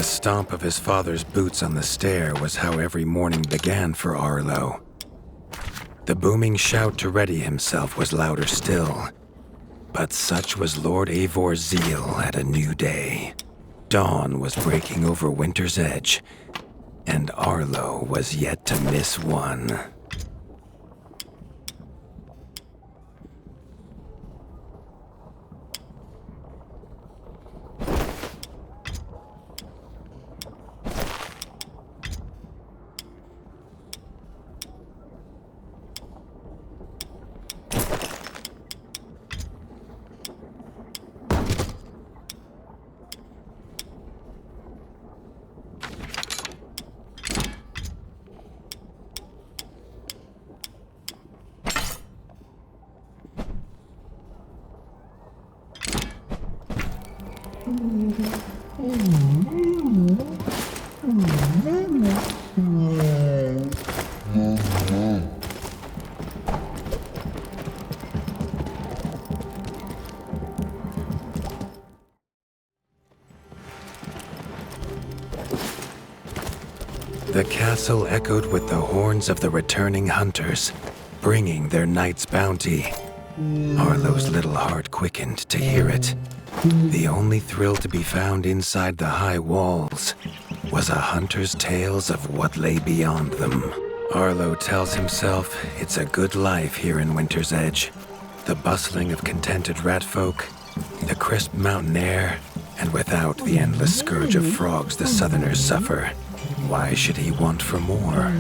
The stomp of his father's boots on the stair was how every morning began for Arlo. The booming shout to ready himself was louder still. But such was Lord Avor's zeal at a new day. Dawn was breaking over winter's edge, and Arlo was yet to miss one. The castle echoed with the horns of the returning hunters, bringing their night's bounty. Arlo's little heart quickened to hear it. The only thrill to be found inside the high walls was a hunter's tales of what lay beyond them. Arlo tells himself it's a good life here in Winter's Edge. The bustling of contented ratfolk, the crisp mountain air, and without the endless scourge of frogs the southerners suffer. Why should he want for more?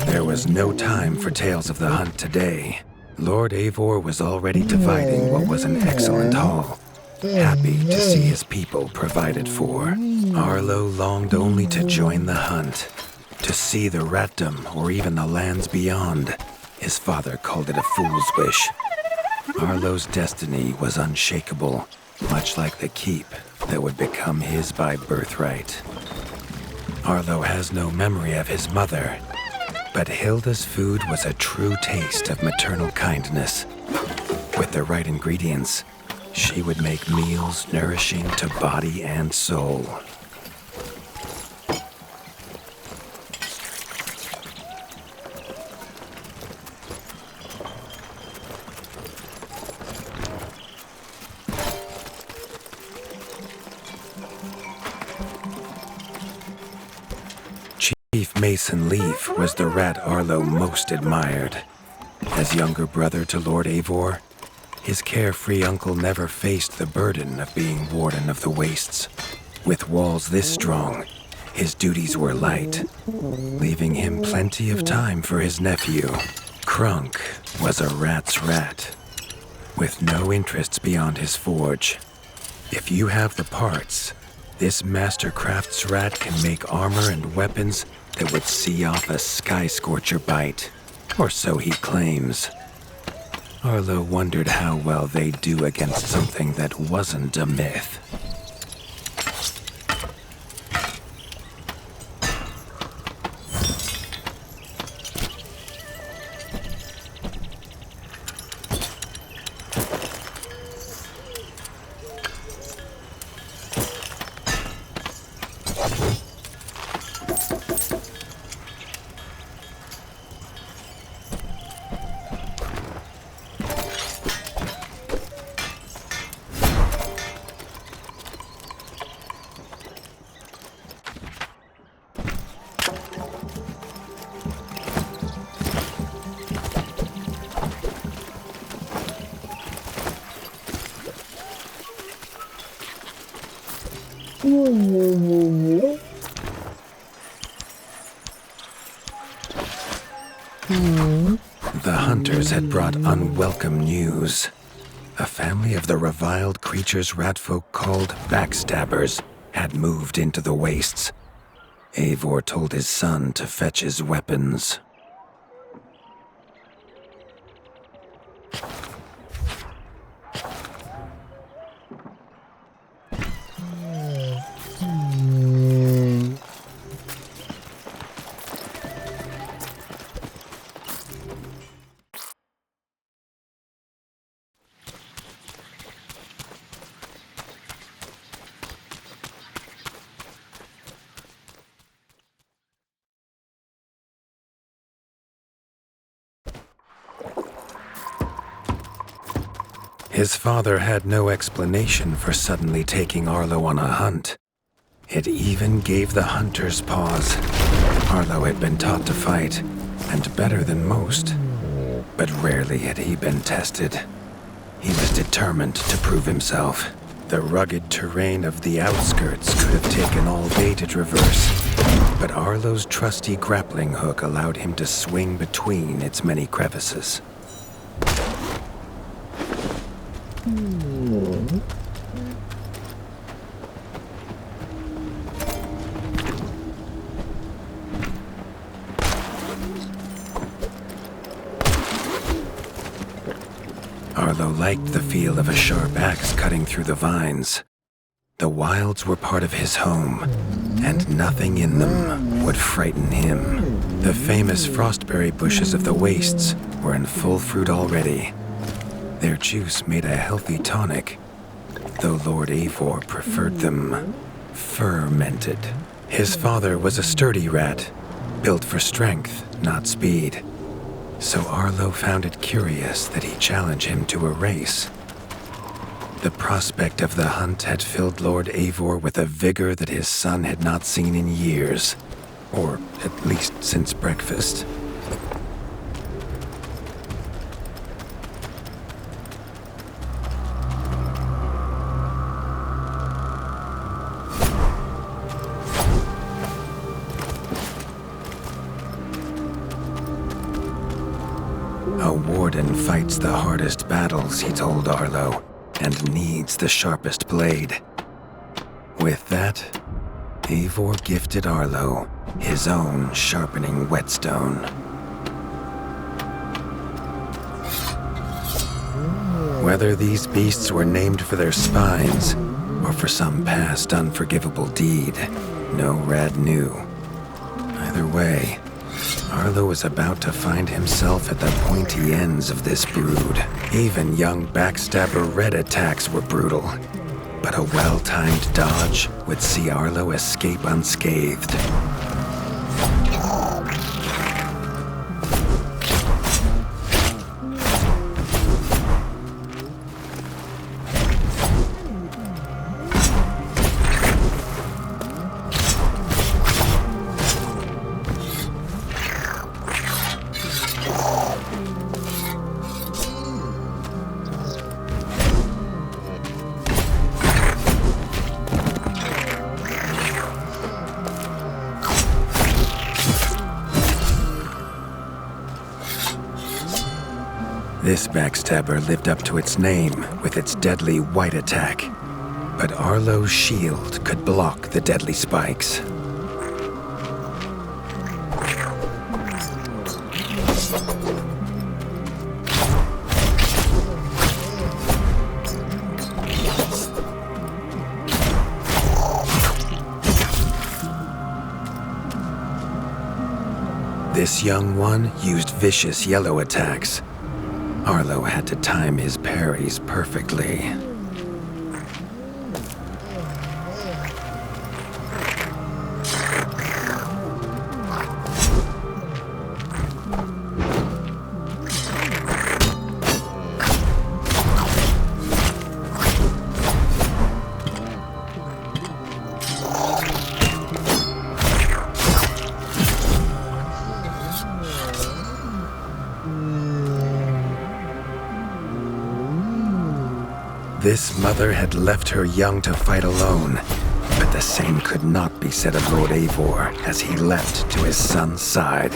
There was no time for tales of the hunt today. Lord Avor was already dividing what was an excellent haul, happy to see his people provided for. Arlo longed only to join the hunt, to see the ratdom or even the lands beyond. His father called it a fool's wish. Arlo's destiny was unshakable, much like the keep that would become his by birthright. Arlo has no memory of his mother, but Hilda's food was a true taste of maternal kindness. With the right ingredients, she would make meals nourishing to body and soul. Chief Mason Leaf was the rat Arlo most admired. As younger brother to Lord Avor, his carefree uncle never faced the burden of being warden of the wastes. With walls this strong, his duties were light, leaving him plenty of time for his nephew. Crunk was a rat's rat, with no interests beyond his forge. If you have the parts, this mastercraft's rat can make armor and weapons that would see off a sky scorcher bite, or so he claims. Arlo wondered how well they'd do against something that wasn't a myth. The hunters had brought unwelcome news. A family of the reviled creatures ratfolk called backstabbers had moved into the wastes. Avor told his son to fetch his weapons. His father had no explanation for suddenly taking Arlo on a hunt. It even gave the hunters pause. Arlo had been taught to fight, and better than most. But rarely had he been tested. He was determined to prove himself. The rugged terrain of the outskirts could have taken all day to traverse, but Arlo's trusty grappling hook allowed him to swing between its many crevices. Arlo liked the feel of a sharp axe cutting through the vines. The wilds were part of his home, and nothing in them would frighten him. The famous frostberry bushes of the wastes were in full fruit already. Their juice made a healthy tonic, though Lord Eivor preferred them fermented. His father was a sturdy rat, built for strength, not speed. So Arlo found it curious that he challenged him to a race. The prospect of the hunt had filled Lord Eivor with a vigor that his son had not seen in years, or at least since breakfast. A warden fights the hardest battles, he told Arlo, and needs the sharpest blade. With that, Eivor gifted Arlo his own sharpening whetstone. Whether these beasts were named for their spines or for some past unforgivable deed, no rat knew. Either way, Arlo was about to find himself at the pointy ends of this brood. Even young backstabber Red attacks were brutal, but a well-timed dodge would see Arlo escape unscathed. This backstabber lived up to its name with its deadly white attack, but Arlo's shield could block the deadly spikes. This young one used vicious yellow attacks. Arlo had to time his parries perfectly. This mother had left her young to fight alone, but the same could not be said of Lord Eivor as he leapt to his son's side.